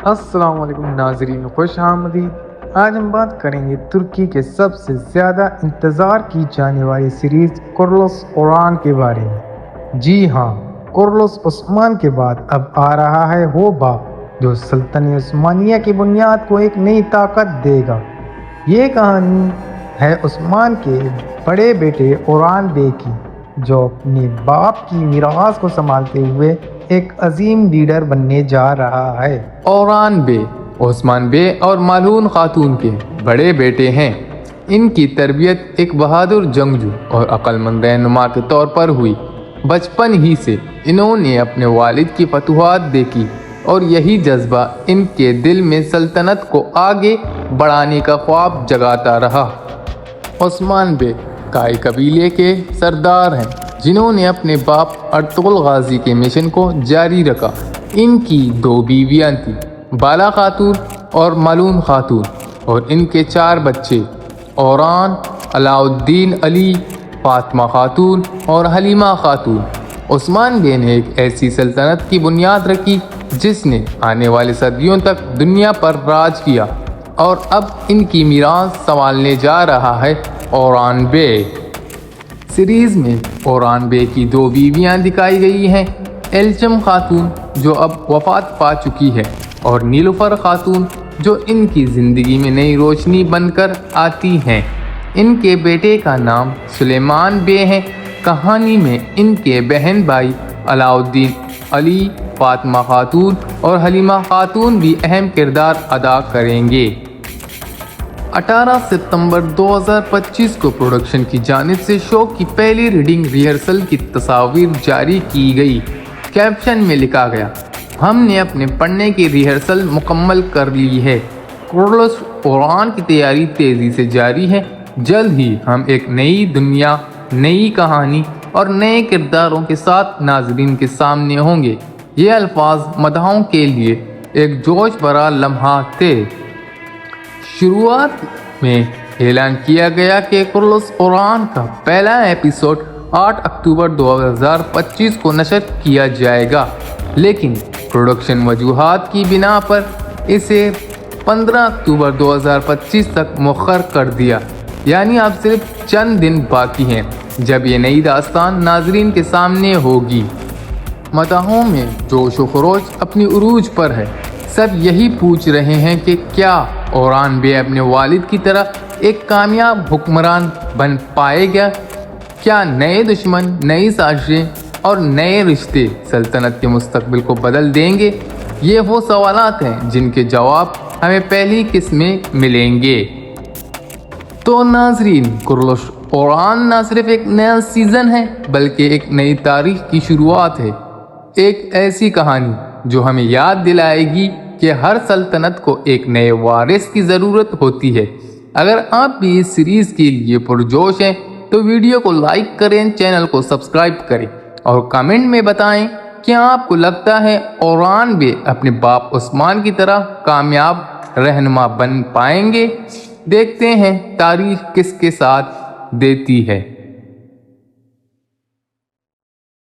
السلام علیکم ناظرین، خوش آمدید۔ آج ہم بات کریں گے ترکی کے سب سے زیادہ انتظار کی جانے والی سیریز کرلس اوران کے بارے میں۔ جی ہاں، کرلس عثمان کے بعد اب آ رہا ہے وہ باپ جو سلطنت عثمانیہ کی بنیاد کو ایک نئی طاقت دے گا۔ یہ کہانی ہے عثمان کے بڑے بیٹے اوران بے کی، جو اپنے باپ کی میراث کو سنبھالتے ہوئے ایک عظیم لیڈر بننے جا رہا ہے۔ اوران بے عثمان بے اور مالون خاتون کے بڑے بیٹے ہیں۔ ان کی تربیت ایک بہادر جنگجو اور عقل مند رہنما کے طور پر ہوئی۔ بچپن ہی سے انہوں نے اپنے والد کی فتوحات دیکھی اور یہی جذبہ ان کے دل میں سلطنت کو آگے بڑھانے کا خواب جگاتا رہا۔ عثمان بے کائی قبیلے کے سردار ہیں جنہوں نے اپنے باپ ارطغرل غازی کے مشن کو جاری رکھا۔ ان کی 2 بیویاں تھیں، بالا خاتون اور مالون خاتون، اور ان کے 4 بچے اوران، علاء الدین علی، فاطمہ خاتون اور حلیمہ خاتون۔ عثمان بے نے ایک ایسی سلطنت کی بنیاد رکھی جس نے آنے والی صدیوں تک دنیا پر راج کیا، اور اب ان کی میراث سنبھالنے جا رہا ہے اوران بے۔ سیریز میں اوران بے کی 2 بیویاں دکھائی گئی ہیں، ایلچم خاتون جو اب وفات پا چکی ہے، اور نیلوفر خاتون جو ان کی زندگی میں نئی روشنی بن کر آتی ہیں۔ ان کے بیٹے کا نام سلیمان بے ہے۔ کہانی میں ان کے بہن بھائی علاء الدین علی، فاطمہ خاتون اور حلیمہ خاتون بھی اہم کردار ادا کریں گے۔ 18 ستمبر 2025 کو پروڈکشن کی جانب سے شو کی پہلی ریڈنگ ریہرسل کی تصاویر جاری کی گئی۔ کیپشن میں لکھا گیا، ہم نے اپنے پڑھنے کی ریہرسل مکمل کر لی ہے۔ کرلس اوران کی تیاری تیزی سے جاری ہے۔ جلد ہی ہم ایک نئی دنیا، نئی کہانی اور نئے کرداروں کے ساتھ ناظرین کے سامنے ہوں گے۔ یہ الفاظ مداحوں کے لیے ایک جوش بھرا لمحہ تھے۔ شروعات میں اعلان کیا گیا کہ کرلس اوران کا پہلا ایپیسوڈ 8 اکتوبر 2025 کو نشر کیا جائے گا، لیکن پروڈکشن وجوہات کی بنا پر اسے 15 اکتوبر 2025 تک مؤخر کر دیا، یعنی اب صرف چند دن باقی ہیں جب یہ نئی داستان ناظرین کے سامنے ہوگی۔ مداحوں میں جوش و خروش اپنی عروج پر ہے۔ سب یہی پوچھ رہے ہیں کہ کیا اوران بے اپنے والد کی طرح ایک کامیاب حکمران بن پائے گا؟ کیا نئے دشمن، نئی سازشیں اور نئے رشتے سلطنت کے مستقبل کو بدل دیں گے؟ یہ وہ سوالات ہیں جن کے جواب ہمیں پہلی قسط میں ملیں گے۔ تو ناظرین، کرلس اوران نہ صرف ایک نیا سیزن ہے بلکہ ایک نئی تاریخ کی شروعات ہے۔ ایک ایسی کہانی جو ہمیں یاد دلائے گی کہ ہر سلطنت کو ایک نئے وارث کی ضرورت ہوتی ہے۔ اگر آپ بھی اس سیریز کے لیے پرجوش ہیں تو ویڈیو کو لائک کریں، چینل کو سبسکرائب کریں اور کمنٹ میں بتائیں کہ آپ کو لگتا ہے اوران بے اپنے باپ عثمان کی طرح کامیاب رہنما بن پائیں گے۔ دیکھتے ہیں تاریخ کس کے ساتھ دیتی ہے۔